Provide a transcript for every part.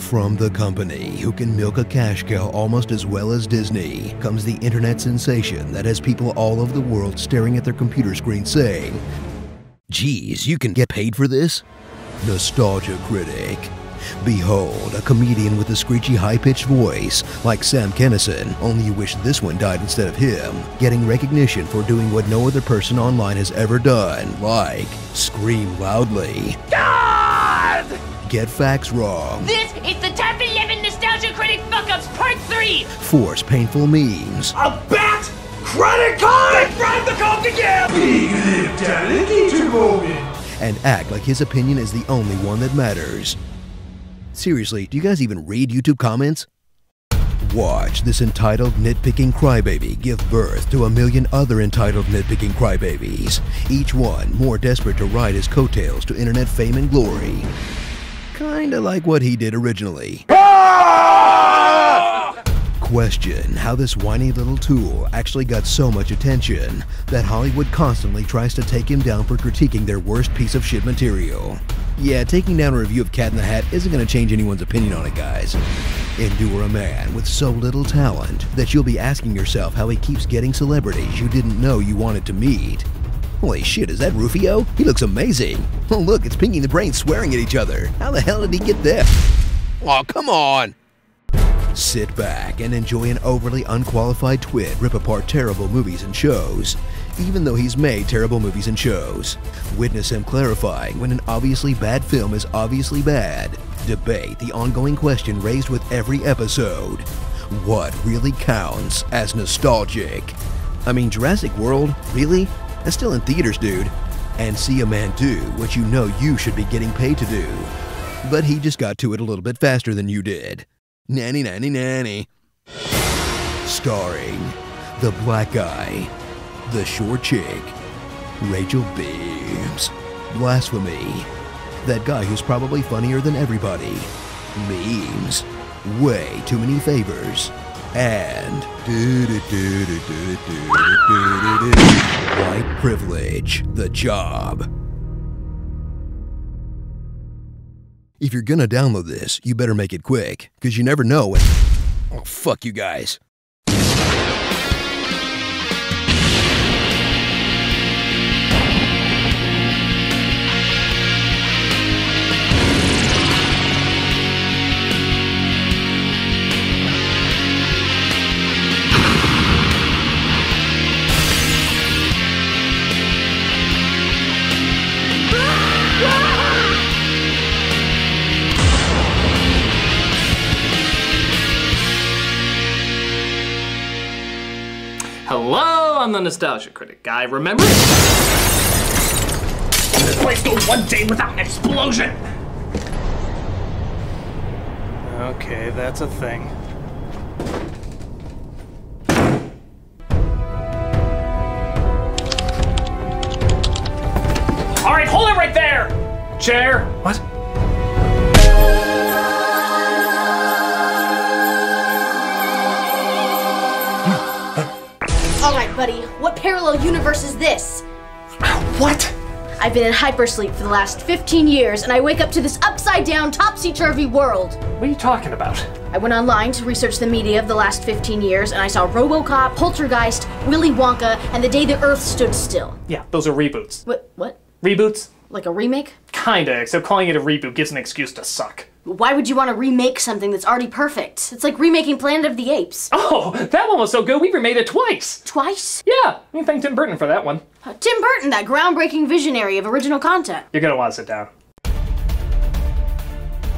From the company who can milk a cash cow almost as well as Disney comes the internet sensation that has people all over the world staring at their computer screen saying, "Geez, you can get paid for this?" Nostalgia Critic. Behold, a comedian with a screechy high-pitched voice, like Sam Kinison, only you wish this one died instead of him, getting recognition for doing what no other person online has ever done, like scream loudly, God! Get facts wrong. This is the Top 11 Nostalgia Critic Fuck-Ups Part 3! Force painful memes. A bat! Credit card! They grabbed the coke again! Big lip delicate moment! And act like his opinion is the only one that matters. Seriously, do you guys even read YouTube comments? Watch this entitled nitpicking crybaby give birth to a million other entitled nitpicking crybabies, each one more desperate to ride his coattails to internet fame and glory. Kinda like what he did originally. Question how this whiny little tool actually got so much attention that Hollywood constantly tries to take him down for critiquing their worst piece of shit material. Yeah, taking down a review of Cat in the Hat isn't going to change anyone's opinion on it, guys. Endure a man with so little talent that you'll be asking yourself how he keeps getting celebrities you didn't know you wanted to meet. Holy shit, is that Rufio? He looks amazing. Oh look, it's Pinky and the Brain swearing at each other. How the hell did he get there? Aw, come on! Sit back and enjoy an overly unqualified twit rip apart terrible movies and shows, even though he's made terrible movies and shows. Witness him clarifying when an obviously bad film is obviously bad. Debate the ongoing question raised with every episode. What really counts as nostalgic? I mean, Jurassic World? Really? That's still in theaters, dude. And see a man do what you know you should be getting paid to do. But he just got to it a little bit faster than you did. Nanny, nanny, nanny. Starring the black guy, the short chick, Rachel Beams, Blasphemy, that guy who's probably funnier than everybody, Memes, Way Too Many Favors, and White Privilege, The Job. If you're gonna download this, you better make it quick, because you never know when— Oh, fuck you guys. Hello, I'm the Nostalgia Critic guy, remember? This place go one day without an explosion! Okay, that's a thing. Alright, hold it right there! Chair! What? Alright, buddy, what parallel universe is this? What? I've been in hypersleep for the last 15 years, and I wake up to this upside-down, topsy-turvy world. What are you talking about? I went online to research the media of the last 15 years, and I saw RoboCop, Poltergeist, Willy Wonka, and The Day the Earth Stood Still. Yeah, those are reboots. What? Reboots? Like a remake? Kinda, except calling it a reboot gives an excuse to suck. Why would you want to remake something that's already perfect? It's like remaking Planet of the Apes. Oh, that one was so good we remade it twice! Twice? Yeah, you can thank Tim Burton for that one. Tim Burton, that groundbreaking visionary of original content. You're gonna want to sit down.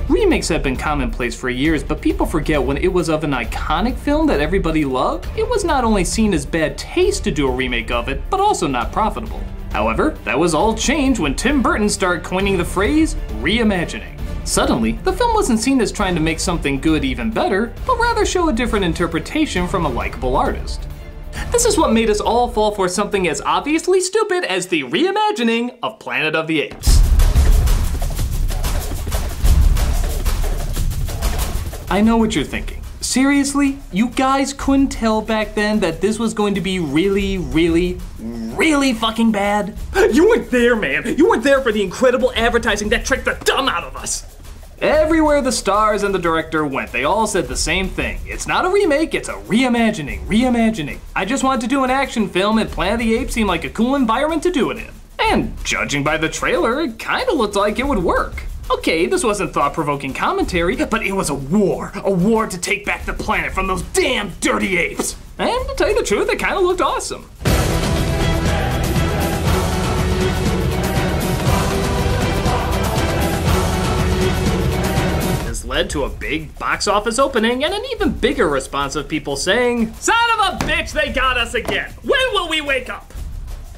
Remakes have been commonplace for years, but people forget when it was of an iconic film that everybody loved, it was not only seen as bad taste to do a remake of it, but also not profitable. However, that was all changed when Tim Burton started coining the phrase reimagining. Suddenly, the film wasn't seen as trying to make something good even better, but rather show a different interpretation from a likable artist. This is what made us all fall for something as obviously stupid as the reimagining of Planet of the Apes. I know what you're thinking. Seriously? You guys couldn't tell back then that this was going to be really fucking bad? You weren't there, man. You weren't there for the incredible advertising that tricked the dumb out of us. Everywhere the stars and the director went, they all said the same thing. It's not a remake, it's a reimagining. I just wanted to do an action film and Planet of the Apes seemed like a cool environment to do it in. And judging by the trailer, it kinda looked like it would work. Okay, this wasn't thought-provoking commentary, but it was a war to take back the planet from those damn dirty apes. And to tell you the truth, it kinda looked awesome. Led to a big box office opening and an even bigger response of people saying, "Son of a bitch, they got us again! When will we wake up?"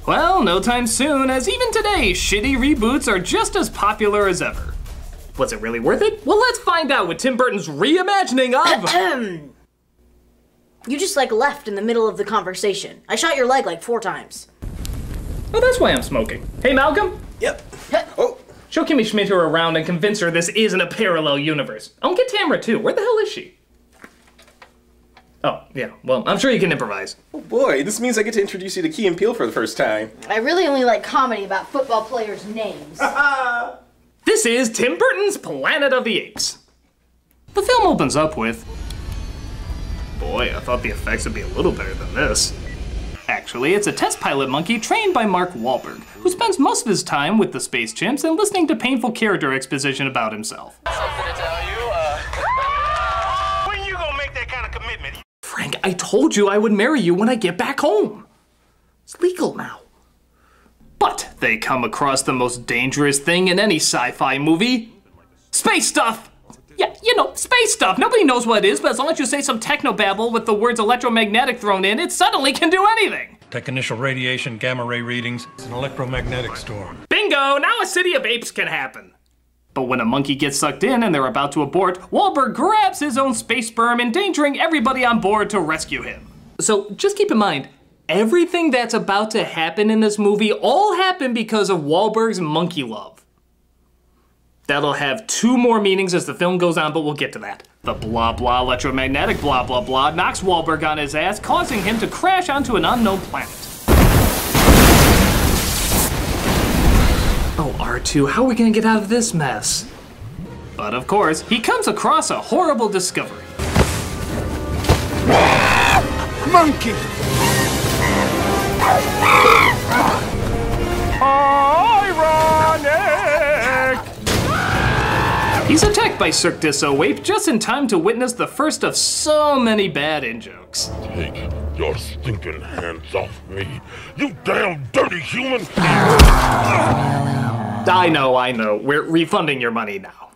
Well, no time soon, as even today, shitty reboots are just as popular as ever. Was it really worth it? Well, let's find out with Tim Burton's reimagining of... You just left in the middle of the conversation. I shot your leg 4 times. Oh, that's why I'm smoking. Hey, Malcolm? Yep. Oh. Show Kimmy Schmidt her around and convince her this isn't a parallel universe. Oh, get Tamara too. Where the hell is she? Oh, yeah, well, I'm sure you can improvise. Oh boy, this means I get to introduce you to Key and Peele for the first time. I really only like comedy about football players' names. This is Tim Burton's Planet of the Apes. The film opens up with... Boy, I thought the effects would be a little better than this. Actually, it's a test pilot monkey trained by Mark Wahlberg, who spends most of his time with the space chimps and listening to painful character exposition about himself. Something to tell you, when you gonna make that kind of commitment? Frank, I told you I would marry you when I get back home. It's legal now. But they come across the most dangerous thing in any sci-fi movie. Space stuff! Yeah, you know, space stuff. Nobody knows what it is, but as long as you say some technobabble with the words electromagnetic thrown in, it suddenly can do anything. Take initial radiation, gamma ray readings. It's an electromagnetic storm. Bingo! Now a city of apes can happen. But when a monkey gets sucked in and they're about to abort, Wahlberg grabs his own space sperm, endangering everybody on board to rescue him. So just keep in mind, everything that's about to happen in this movie all happened because of Wahlberg's monkey love. That'll have 2 more meanings as the film goes on, but we'll get to that. The blah blah electromagnetic blah blah blah knocks Wahlberg on his ass, causing him to crash onto an unknown planet. Oh, R2, how are we gonna get out of this mess? But of course, he comes across a horrible discovery. Monkey! He's attacked by Cirque du Soleil just in time to witness the first of so many bad in-jokes. Take your stinking hands off me, you damn dirty human! I know, we're refunding your money now.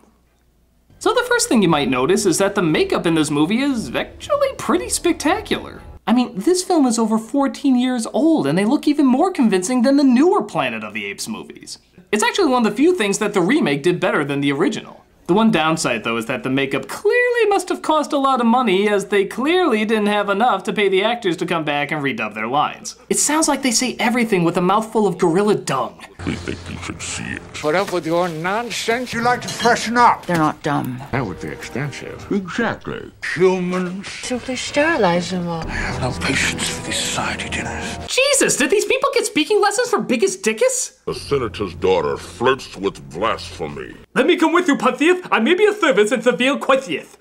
So the first thing you might notice is that the makeup in this movie is actually pretty spectacular. I mean, this film is over 14 years old and they look even more convincing than the newer Planet of the Apes movies. It's actually one of the few things that the remake did better than the original. The one downside, though, is that the makeup clearly must have cost a lot of money, as they clearly didn't have enough to pay the actors to come back and redub their lines. It sounds like they say everything with a mouthful of gorilla dung. We think you should see it. Put up with your nonsense? You like to freshen up? They're not dumb. That would be expensive. Exactly. Humans. Simply sterilize them all. I have no patience for these society dinners. Jesus, did these people get speaking lessons from Biggest Dickus? The senator's daughter flirts with blasphemy. Let me come with you, Pantheith. I may be a servant and severe quithieth.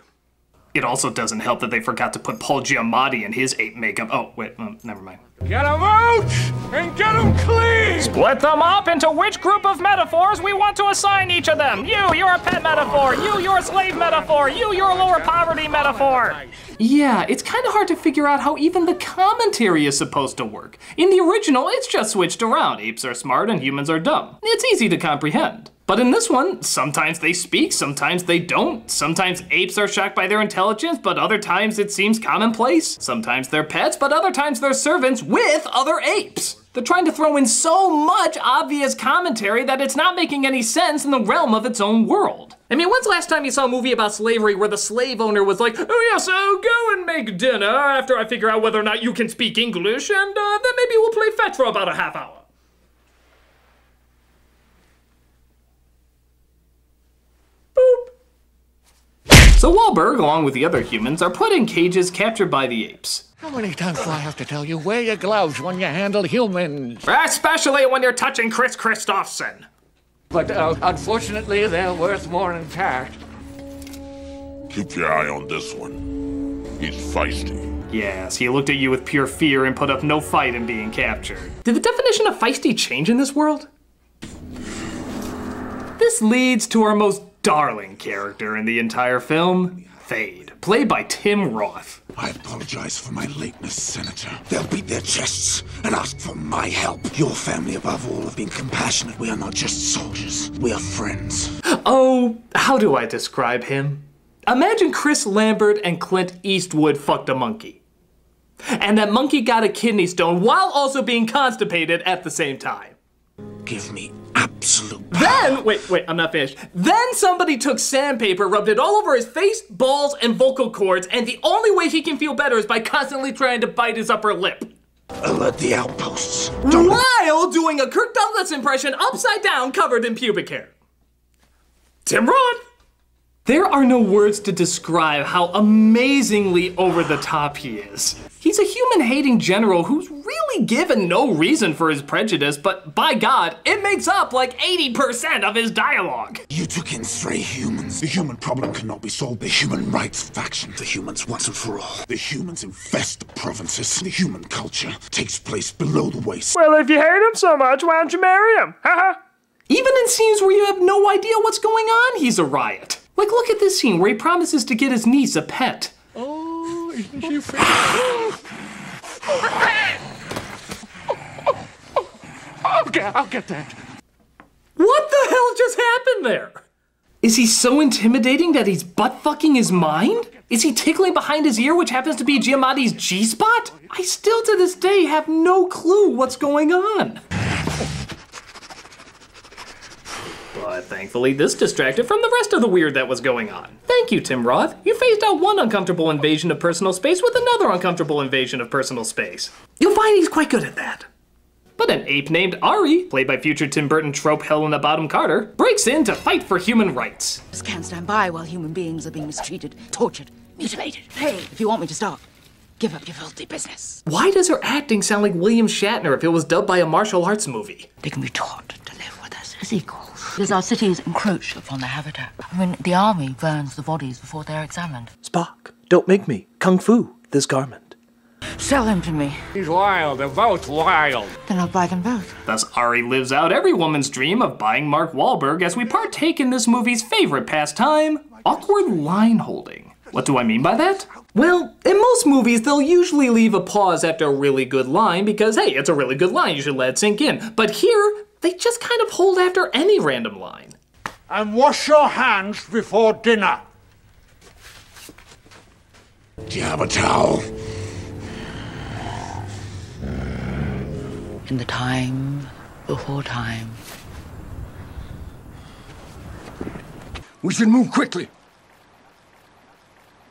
It also doesn't help that they forgot to put Paul Giamatti in his ape makeup. Oh, wait, never mind. Get them out and get them clean! Split them up into which group of metaphors we want to assign each of them. You're a pet metaphor. You're a slave metaphor. You're a lower poverty metaphor. Yeah, it's kind of hard to figure out how even the commentary is supposed to work. In the original, it's just switched around. Apes are smart and humans are dumb. It's easy to comprehend. But in this one, sometimes they speak, sometimes they don't. Sometimes apes are shocked by their intelligence, but other times it seems commonplace. Sometimes they're pets, but other times they're servants with other apes. They're trying to throw in so much obvious commentary that it's not making any sense in the realm of its own world. I mean, when's the last time you saw a movie about slavery where the slave owner was like, oh yes, I'll go and make dinner after I figure out whether or not you can speak English, and then maybe we'll play fetch for about a half hour. So Wahlberg, along with the other humans, are put in cages captured by the apes. How many times do I have to tell you, wear your gloves when you handle humans? Especially when you're touching Chris Christopherson. But unfortunately, they're worth more intact. Keep your eye on this one. He's feisty. Yes, he looked at you with pure fear and put up no fight in being captured. Did the definition of feisty change in this world? This leads to our most darling character in the entire film, Thade, played by Tim Roth. I apologize for my lateness, Senator. They'll beat their chests and ask for my help. Your family, above all, have been compassionate. We are not just soldiers. We are friends. Oh, how do I describe him? Imagine Chris Lambert and Clint Eastwood fucked a monkey. And that monkey got a kidney stone while also being constipated at the same time. Give me absolute power. Then, wait, I'm not finished. Then somebody took sandpaper, rubbed it all over his face, balls, and vocal cords, and the only way he can feel better is by constantly trying to bite his upper lip. Alert the outposts. While doing a Kirk Douglas impression upside down covered in pubic hair. Tim Roth! There are no words to describe how amazingly over the top he is. He's a human-hating general who's really given no reason for his prejudice, but by God, it makes up like 80% of his dialogue. You took in stray humans. The human problem cannot be solved. The human rights faction. The humans once and for all. The humans infest the provinces. The human culture takes place below the waist. Well, if you hate him so much, why don't you marry him? Haha. Even in scenes where you have no idea what's going on, he's a riot. Like, look at this scene where he promises to get his niece a pet. Oh, isn't she pretty? I'll get that. What the hell just happened there? Is he so intimidating that he's butt-fucking his mind? Is he tickling behind his ear, which happens to be Giamatti's G-spot? I still to this day have no clue what's going on. But thankfully, this distracted from the rest of the weird that was going on. Thank you, Tim Roth. You phased out one uncomfortable invasion of personal space with another uncomfortable invasion of personal space. You'll find he's quite good at that. But an ape named Ari, played by future Tim Burton trope Helena Bonham Carter, breaks in to fight for human rights. Just can't stand by while human beings are being mistreated, tortured, mutilated. Hey, if you want me to stop, give up your filthy business. Why does her acting sound like William Shatner if it was dubbed by a martial arts movie? They can be taught to live with us as equals. Because our cities encroach upon their habitat. I mean, the army burns the bodies before they're examined. Spock, don't make me kung fu this garment. Sell him to me. He's wild, they're both wild. Then I'll buy them both. Thus, Ari lives out every woman's dream of buying Mark Wahlberg as we partake in this movie's favorite pastime, awkward line holding. What do I mean by that? Well, in most movies, they'll usually leave a pause after a really good line because, hey, it's a really good line, you should let it sink in. But here, they just kind of hold after any random line. And wash your hands before dinner. Do you have a towel? In the time before time. We should move quickly.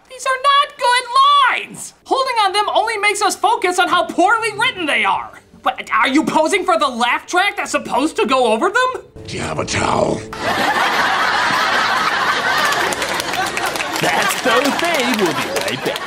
These are not good lines! Holding on them only makes us focus on how poorly written they are. But are you posing for the laugh track that's supposed to go over them? Do you have a towel? That's so Thade. We'll be right back.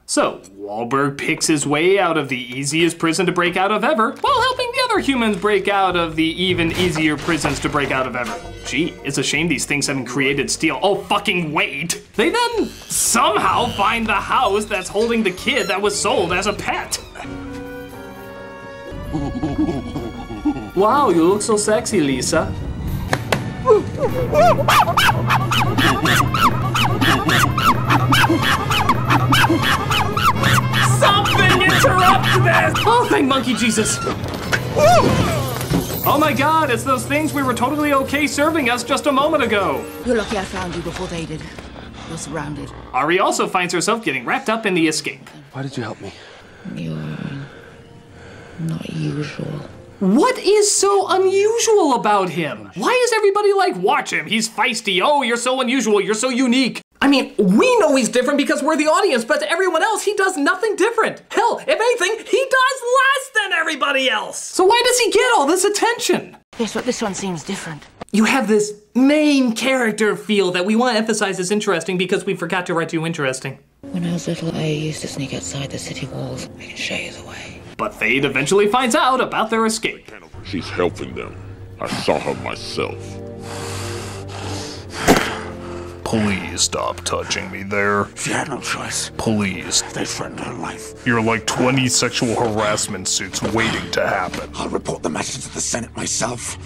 So, Wahlberg picks his way out of the easiest prison to break out of ever, while helping the other humans break out of the even easier prisons to break out of ever. Gee, it's a shame these things haven't created steel. Oh, fucking wait! They then somehow find the house that's holding the kid that was sold as a pet. Wow, you look so sexy, Lisa. Something interrupt this! Oh, thank monkey Jesus. Oh my God, it's those things we were totally okay serving us just a moment ago. You're lucky I found you before they did. You're surrounded. Ari also finds herself getting wrapped up in the escape. Why did you help me? You're not usual. What is so unusual about him? Why is everybody like, watch him, he's feisty, oh, you're so unusual, you're so unique. I mean, we know he's different because we're the audience, but to everyone else, he does nothing different. Hell, if anything, he does less than everybody else. So why does he get all this attention? Yes, but this one seems different. You have this main character feel that we want to emphasize as interesting because we forgot to write you interesting. When I was little, I used to sneak outside the city walls. I can show you the way. But Thade eventually finds out about their escape. She's helping them. I saw her myself. Please stop touching me there. She had no choice. Please. They threatened her life. You're like 20 sexual harassment suits waiting to happen. I'll report the matter to the Senate myself.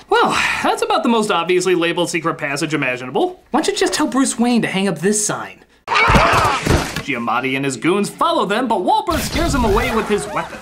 Well, that's about the most obviously labeled secret passage imaginable. Why don't you just tell Bruce Wayne to hang up this sign? Giamatti and his goons follow them, but Wahlberg scares them away with his weapons.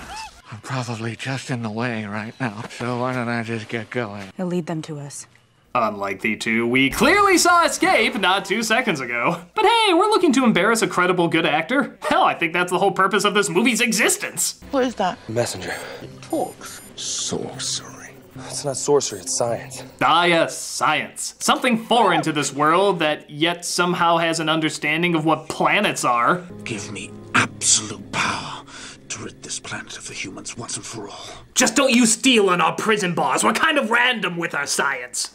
I'm probably just in the way right now, so why don't I just get going? He'll lead them to us. Unlike the two we clearly saw escape not 2 seconds ago. But hey, we're looking to embarrass a credible good actor. Hell, I think that's the whole purpose of this movie's existence. What is that? Messenger. It talks. Sorcery. It's not sorcery, it's science. Ah yes, science. Something foreign to this world that yet somehow has an understanding of what planets are. Give me absolute power to rid this planet of the humans once and for all. Just don't use steel on our prison bars. We're kind of random with our science.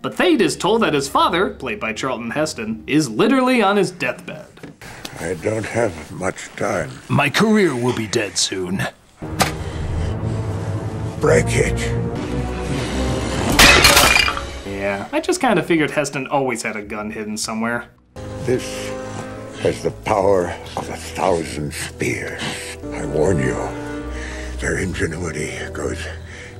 But Thade is told that his father, played by Charlton Heston, is literally on his deathbed. I don't have much time. My career will be dead soon. Break it. Yeah, I just kind of figured Heston always had a gun hidden somewhere. This has the power of 1,000 spears. I warn you, their ingenuity goes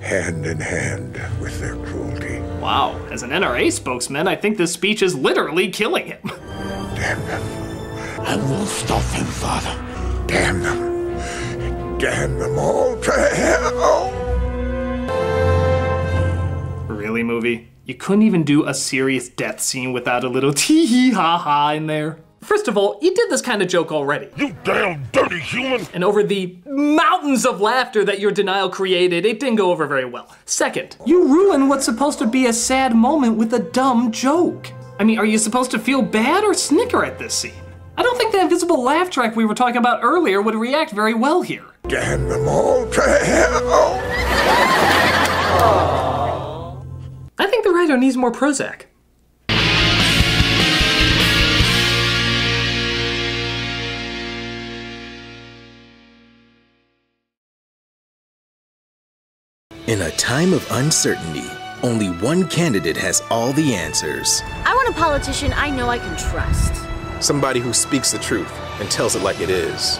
hand in hand with their cruelty. Wow, as an NRA spokesman, I think this speech is literally killing him. Damn them. I won't stop him, Father. Damn them. Damn them all to hell. Really, movie? You couldn't even do a serious death scene without a little tee-hee-ha-ha in there? First of all, you did this kind of joke already. You damn dirty human! And over the mountains of laughter that your denial created, it didn't go over very well. Second, you ruined what's supposed to be a sad moment with a dumb joke. I mean, are you supposed to feel bad or snicker at this scene? I don't think the invisible laugh track we were talking about earlier would react very well here. Damn them all to hell! I think the writer needs more Prozac. In a time of uncertainty, only one candidate has all the answers. I want a politician I know I can trust. Somebody who speaks the truth and tells it like it is.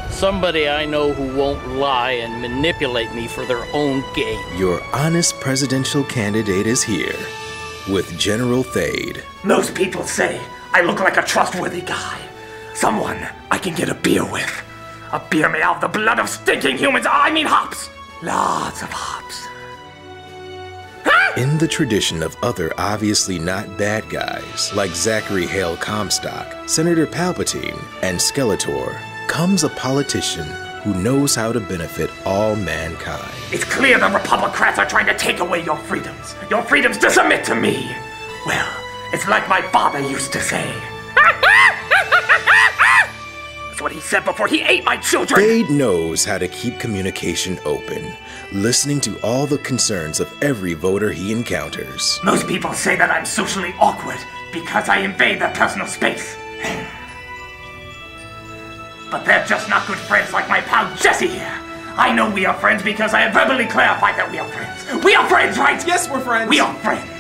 Somebody I know who won't lie and manipulate me for their own gain. Your honest presidential candidate is here, with General Thade. Most people say I look like a trustworthy guy. Someone I can get a beer with. A beer made out of the blood of stinking humans. I mean hops. Lots of hops. In the tradition of other obviously not bad guys, like Zachary Hale Comstock, Senator Palpatine, and Skeletor, comes a politician who knows how to benefit all mankind. It's clear the Republicrats are trying to take away your freedoms. Your freedoms to submit to me. Well, it's like my father used to say. That's what he said before he ate my children. Thade knows how to keep communication open, listening to all the concerns of every voter he encounters. Most people say that I'm socially awkward because I invade their personal space. But they're just not good friends like my pal Jesse here. I know we are friends because I have verbally clarified that we are friends. We are friends, right? Yes, we're friends. We are friends.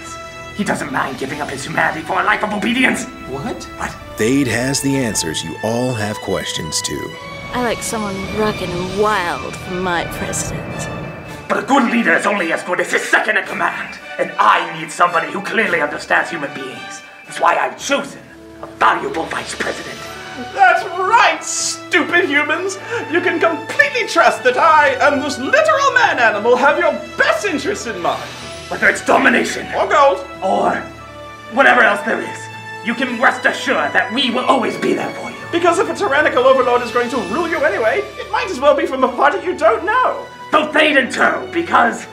He doesn't mind giving up his humanity for a life of obedience. What? What? Thade has the answers you all have questions to. I like someone rugged and wild for my president. But a good leader is only as good as his second in command. And I need somebody who clearly understands human beings. That's why I've chosen a valuable vice president. That's right, stupid humans! You can completely trust that I and this literal man-animal have your best interests in mind. Whether it's domination, or gold, or whatever else there is, you can rest assured that we will always be there for you. Because if a tyrannical overlord is going to rule you anyway, it might as well be from a party you don't know. So Thade and Turo, because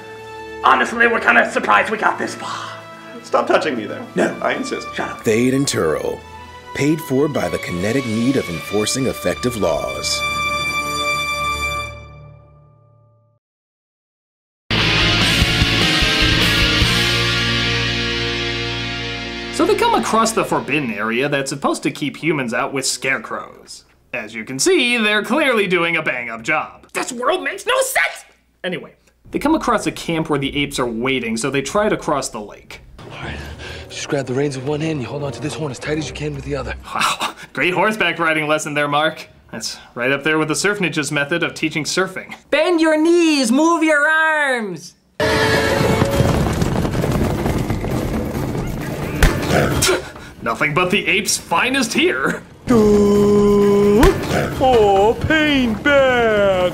honestly, we're kind of surprised we got this far. Stop touching me there. No. I insist. Shut up. Thade and Turo, paid for by the kinetic need of enforcing effective laws. So they come across the forbidden area that's supposed to keep humans out with scarecrows. As you can see, they're clearly doing a bang-up job. This world makes no sense! Anyway, they come across a camp where the apes are waiting, so they try to cross the lake. Just grab the reins with one hand, you hold on to this horn as tight as you can with the other. Wow, great horseback riding lesson there, Mark. That's right up there with the surf ninjas method of teaching surfing. Bend your knees, move your arms. Nothing but the Apes' finest here. Oh, pain bag!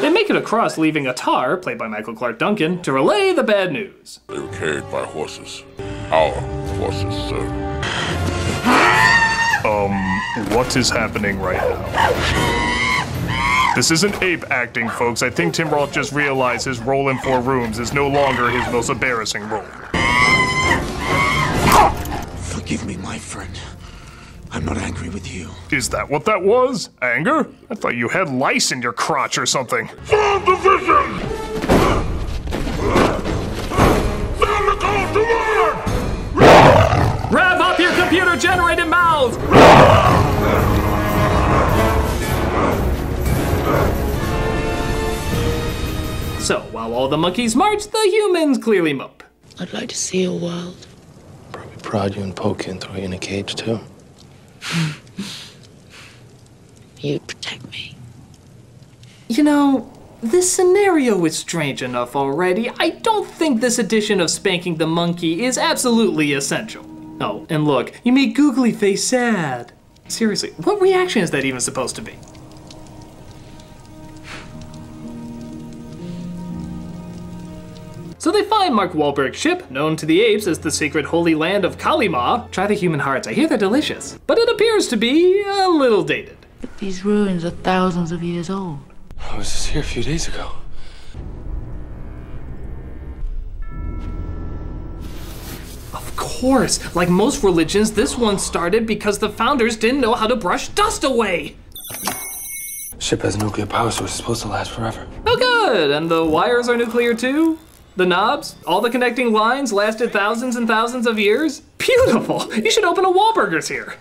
They make it across, leaving Atar, played by Michael Clarke Duncan, to relay the bad news. They were carried by horses. Our horses, sir. What is happening right now? This isn't ape acting, folks. I think Tim Roth just realized his role in 4 Rooms is no longer his most embarrassing role. Forgive me, my friend. I'm not angry with you. Is that what that was? Anger? I thought you had lice in your crotch or something. Form division! Sound the call to war! Rev up your computer-generated mouths! So, while all the monkeys march, the humans clearly mope. I'd like to see your world. Probably prod you and poke you and throw you in a cage, too. You protect me. You know, this scenario is strange enough already. I don't think this edition of Spanking the Monkey is absolutely essential. Oh, and look, you make Googly Face sad. Seriously, what reaction is that even supposed to be? So they find Mark Wahlberg's ship, known to the apes as the sacred holy land of Kalima. Try the human hearts, I hear they're delicious. But it appears to be a little dated. But these ruins are thousands of years old. I was just here a few days ago. Of course, like most religions, this one started because the founders didn't know how to brush dust away. Ship has a nuclear power source, it's supposed to last forever. Oh good, and the wires are nuclear too? The knobs, all the connecting lines lasted thousands and thousands of years? Beautiful, you should open a Wahlburgers here.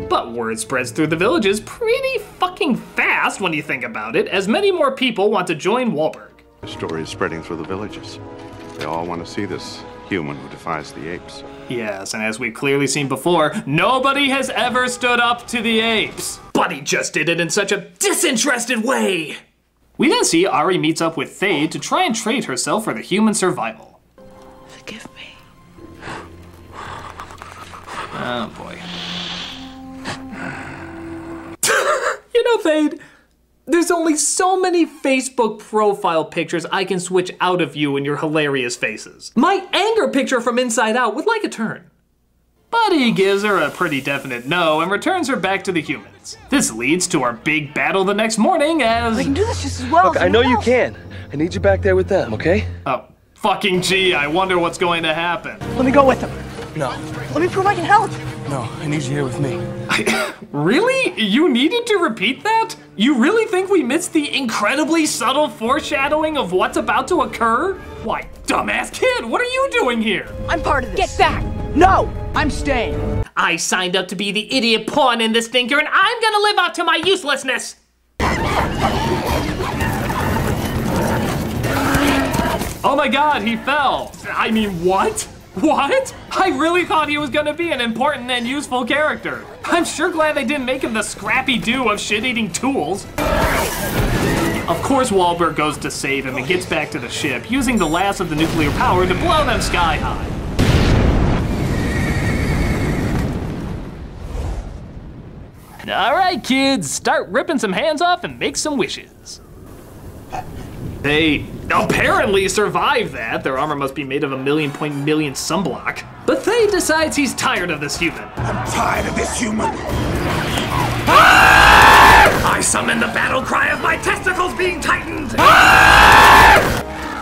But word spreads through the villages pretty fucking fast when you think about it, as many more people want to join Wahlberg. The story is spreading through the villages. They all want to see this human who defies the apes. Yes, and as we've clearly seen before, nobody has ever stood up to the apes. But he just did it in such a disinterested way. We then see Ari meets up with Faye to try and trade herself for the human survival. Forgive me. Oh boy. You know, Fade, there's only so many Facebook profile pictures I can switch out of you and your hilarious faces. My anger picture from Inside Out would like a turn. But he gives her a pretty definite no and returns her back to the humans. This leads to our big battle the next morning as... I can do this just as well. Look, I know you can. I need you back there with them, okay? Oh, fucking gee, I wonder what's going to happen. Let me go with them. No. Let me prove I can help. No, I need you here with me. Really? You needed to repeat that? You really think we missed the incredibly subtle foreshadowing of what's about to occur? Why, dumbass kid, what are you doing here? I'm part of this. Get back! No, I'm staying. I signed up to be the idiot pawn in this stinker, and I'm gonna live up to my uselessness! Oh my god, he fell. I mean, what? What? I really thought he was gonna be an important and useful character. I'm sure glad they didn't make him the scrappy do of shit-eating tools. Of course Wahlberg goes to save him and gets back to the ship, using the last of the nuclear power to blow them sky high. All right, kids, start ripping some hands off and make some wishes. They apparently survived that. Their armor must be made of a million sunblock. But Thay decides he's tired of this human. I'm tired of this human. I summon the battle cry of my testicles being tightened!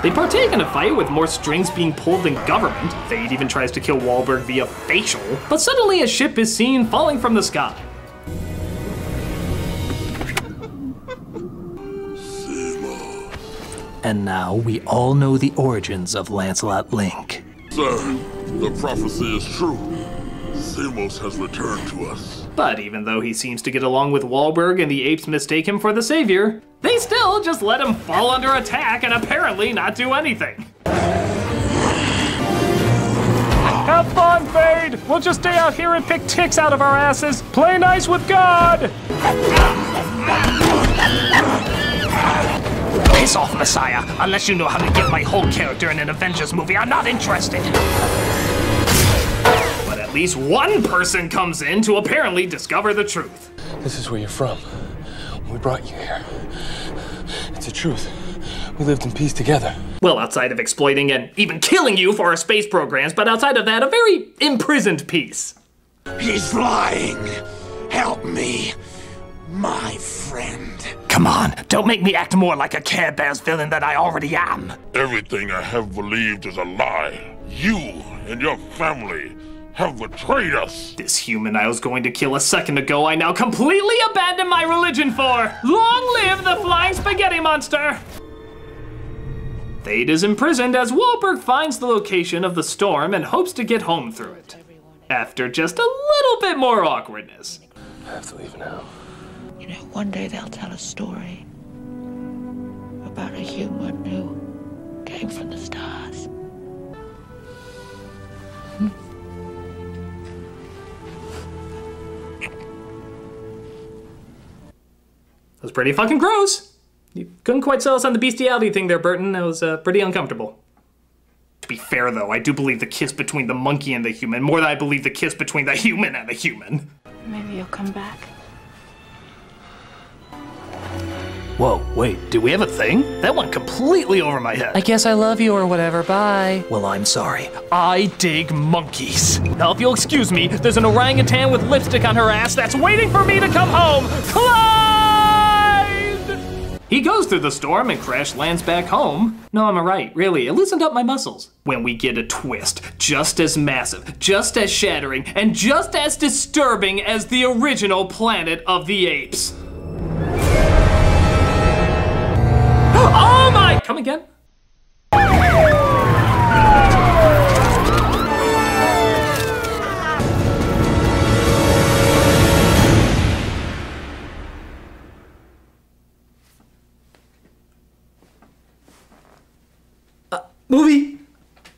They partake in a fight with more strings being pulled than government. Thade even tries to kill Wahlberg via facial. But suddenly a ship is seen falling from the sky. And now we all know the origins of Lancelot Link. Sir, the prophecy is true. Simos has returned to us. But even though he seems to get along with Wahlberg and the apes mistake him for the savior, they still just let him fall under attack and apparently not do anything. Have fun, Fade! We'll just stay out here and pick ticks out of our asses. Play nice with God! Piss off, Messiah. Unless you know how to get my whole character in an Avengers movie, I'm not interested. But at least one person comes in to apparently discover the truth. This is where you're from. We brought you here. It's the truth. We lived in peace together. Well, outside of exploiting and even killing you for our space programs, but outside of that, a very imprisoned peace. He's lying. Help me, my friend. Come on, don't make me act more like a Care Bears villain than I already am. Everything I have believed is a lie. You and your family have betrayed us. This human I was going to kill a second ago, I now completely abandon my religion for. Long live the flying spaghetti monster! Thade is imprisoned as Wahlberg finds the location of the storm and hopes to get home through it. After just a little bit more awkwardness. I have to leave now. You know, one day they'll tell a story about a human who came from the stars. That was pretty fucking gross. You couldn't quite sell us on the bestiality thing there, Burton. That was pretty uncomfortable. To be fair, though, I do believe the kiss between the monkey and the human more than I believe the kiss between the human and the human. Maybe you'll come back. Whoa, wait, do we have a thing? That went completely over my head. I guess I love you or whatever, bye. Well, I'm sorry. I dig monkeys. Now, if you'll excuse me, there's an orangutan with lipstick on her ass that's waiting for me to come home. Clyde! He goes through the storm and crash lands back home. No, I'm right, really, it loosened up my muscles. When we get a twist, just as massive, just as shattering, and just as disturbing as the original Planet of the Apes. Oh my! Come again?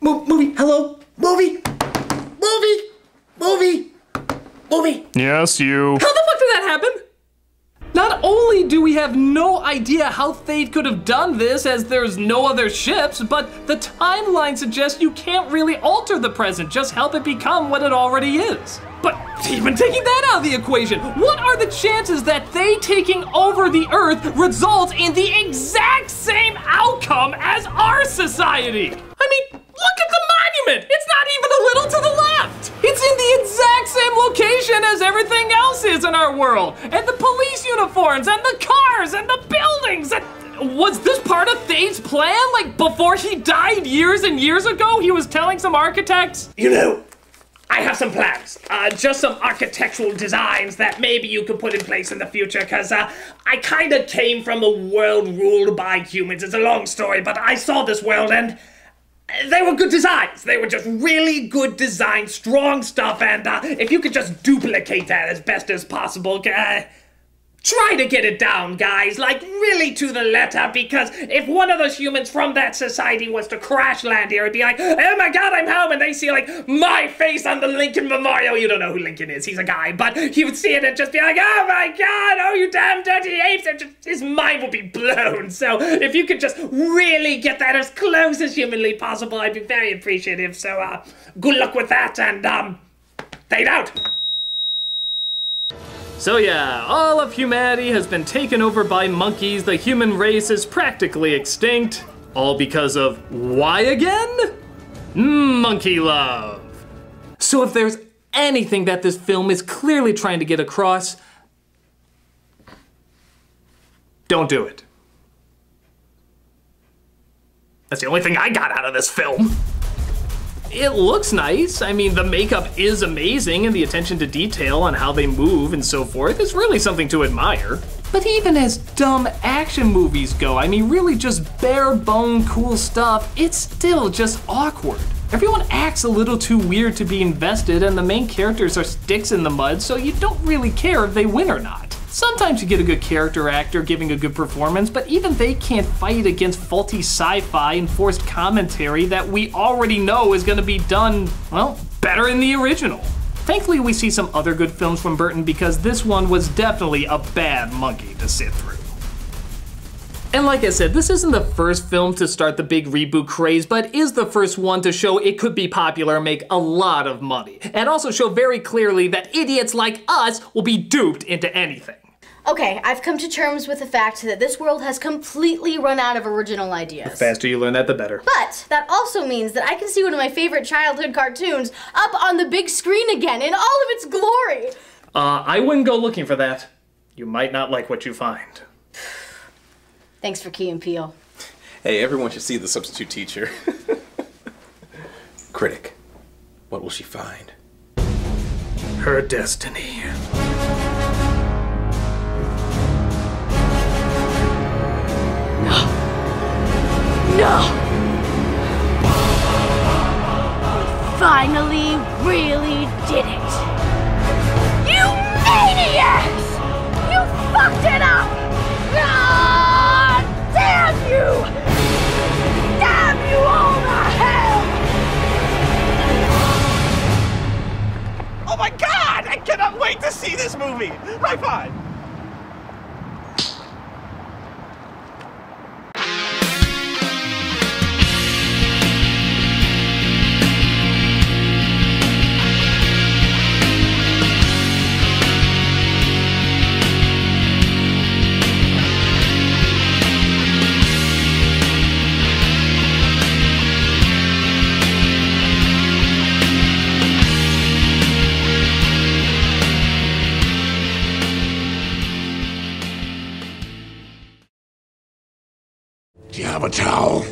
Movie, hello? Movie! Yes, you. How the fuck did that happen? Not only do we have no idea how Thade could have done this, as there's no other ships, but the timeline suggests you can't really alter the present, just help it become what it already is. But even taking that out of the equation, what are the chances that Thade taking over the Earth results in the exact same outcome as our society? I mean, look at the monument! It's not even a little to the left! It's in the exact same location as everything else is in our world! And the police uniforms, and the cars, and the buildings! And was this part of Thade's plan? Like, before he died years and years ago, he was telling some architects? You know, I have some plans. Just some architectural designs that maybe you could put in place in the future, because I kind of came from a world ruled by humans. It's a long story, but I saw this world and they were good designs. They were just really good designs, strong stuff, and if you could just duplicate that as best as possible, try to get it down, guys, like really to the letter, because if one of those humans from that society was to crash land here, it'd be like, oh my god, I'm home, and they see like my face on the Lincoln Memorial. You don't know who Lincoln is, he's a guy, but he would see it and just be like, oh my god, oh you damn dirty apes, and just, his mind would be blown. So if you could just really get that as close as humanly possible, I'd be very appreciative. So good luck with that, and fade out. So yeah, all of humanity has been taken over by monkeys, the human race is practically extinct. All because of why again? Monkey love. So if there's anything that this film is clearly trying to get across, don't do it. That's the only thing I got out of this film. It looks nice. I mean, the makeup is amazing and the attention to detail on how they move and so forth is really something to admire. But even as dumb action movies go, I mean, really just bare bone cool stuff, it's still just awkward. Everyone acts a little too weird to be invested and the main characters are sticks in the mud, so you don't really care if they win or not. Sometimes you get a good character actor giving a good performance, but even they can't fight against faulty sci-fi and forced commentary that we already know is gonna be done, well, better in the original. Thankfully, we see some other good films from Burton because this one was definitely a bad monkey to sit through. And like I said, this isn't the first film to start the big reboot craze, but is the first one to show it could be popular and make a lot of money. And also show very clearly that idiots like us will be duped into anything. Okay, I've come to terms with the fact that this world has completely run out of original ideas. The faster you learn that, the better. But that also means that I can see one of my favorite childhood cartoons up on the big screen again in all of its glory. I wouldn't go looking for that. You might not like what you find. Thanks for Key and Peele. Hey, everyone should see The Substitute Teacher. Critic, what will she find? Her destiny. No! We finally really did it! You maniacs! You fucked it up! Ah, damn you! Damn you all to hell! Oh my god! I cannot wait to see this movie! High five! Do you have a towel?